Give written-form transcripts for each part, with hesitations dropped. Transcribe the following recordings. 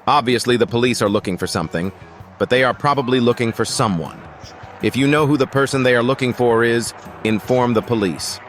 Obviously, the police are looking for something, but they are probably looking for someone. If you know who the person they are looking for is, inform the police.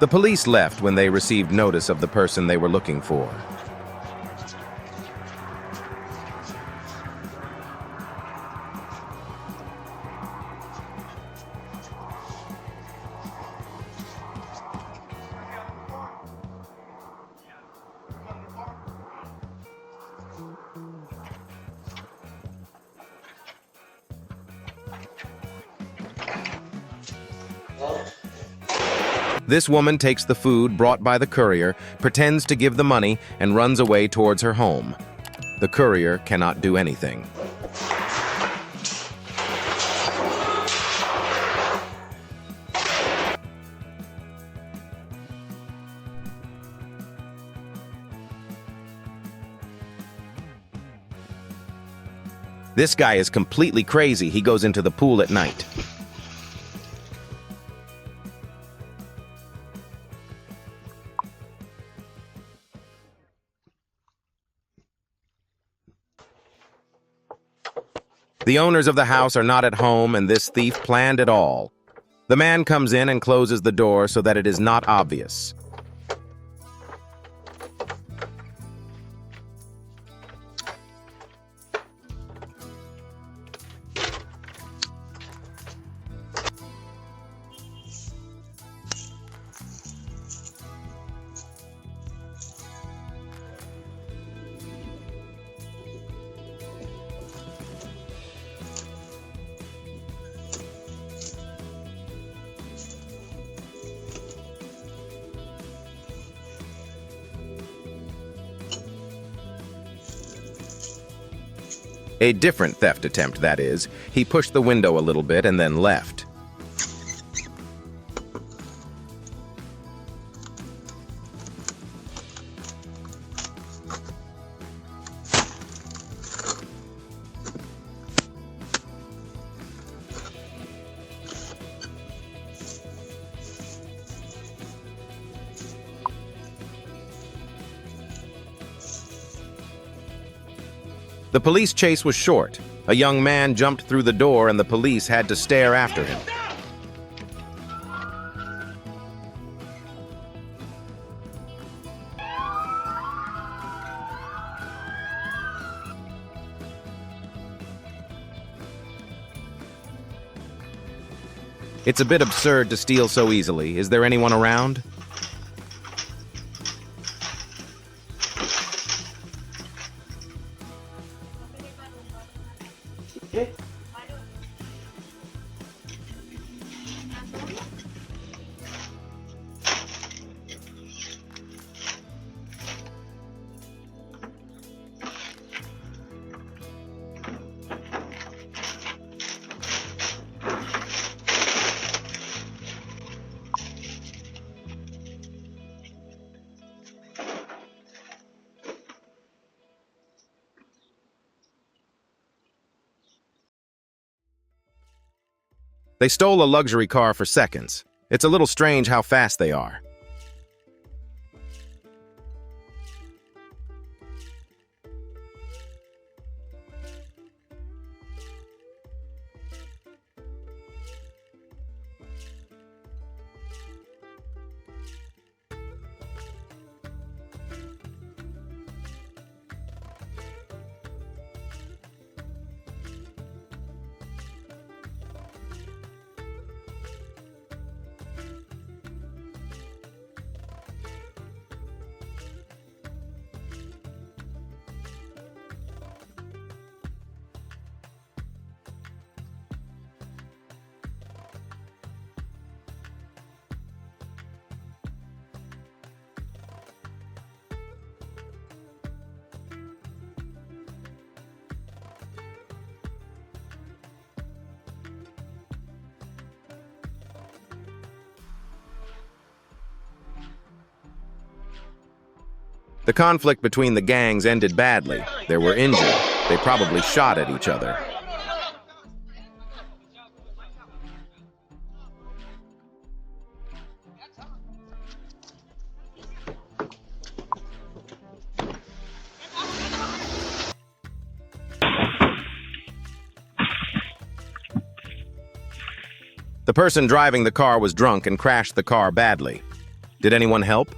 The police left when they received notice of the person they were looking for. This woman takes the food brought by the courier, pretends to give the money, and runs away towards her home. The courier cannot do anything. This guy is completely crazy. He goes into the pool at night. The owners of the house are not at home, and this thief planned it all. The man comes in and closes the door so that it is not obvious. A different theft attempt, that is. He pushed the window a little bit and then left. The police chase was short. A young man jumped through the door and the police had to stare after him. It's a bit absurd to steal so easily. Is there anyone around? They stole a luxury car for seconds. It's a little strange how fast they are. The conflict between the gangs ended badly. There were injured. They probably shot at each other. The person driving the car was drunk and crashed the car badly. Did anyone help?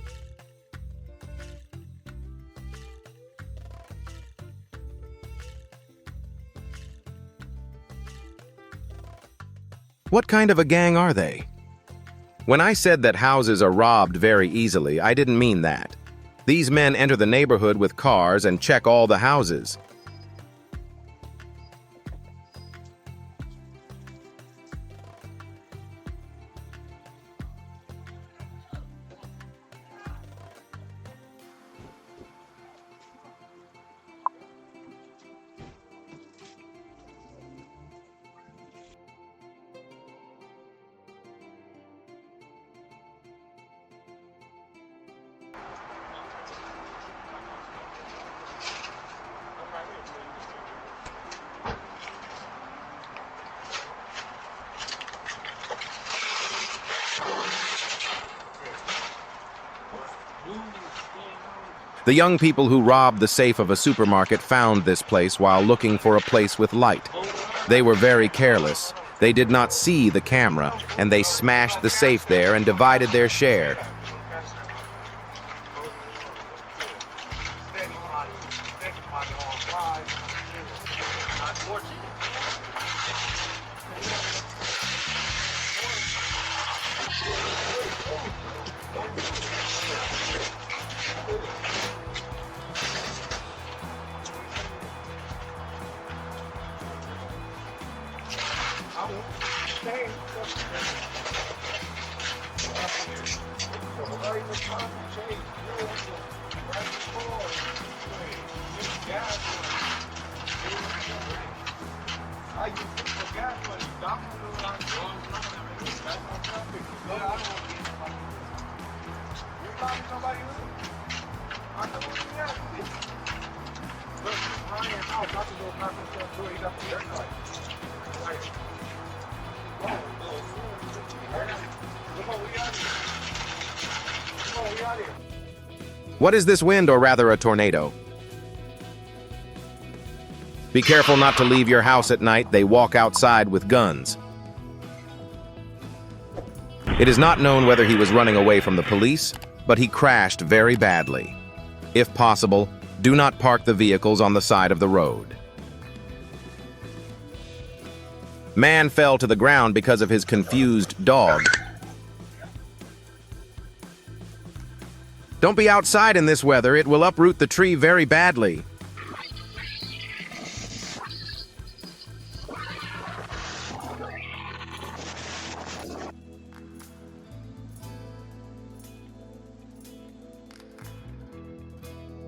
What kind of a gang are they? When I said that houses are robbed very easily, I didn't mean that. These men enter the neighborhood with cars and check all the houses. The young people who robbed the safe of a supermarket found this place while looking for a place with light. They were very careless. They did not see the camera, and they smashed the safe there and divided their share. What is this wind, or rather a tornado? Be careful not to leave your house at night. They walk outside with guns. It is not known whether he was running away from the police, but he crashed very badly. If possible, do not park the vehicles on the side of the road. Man fell to the ground because of his confused dog. Don't be outside in this weather. It will uproot the tree very badly.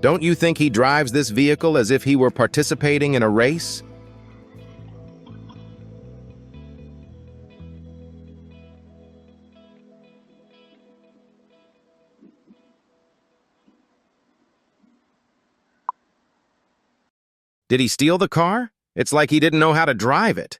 Don't you think he drives this vehicle as if he were participating in a race? Did he steal the car? It's like he didn't know how to drive it.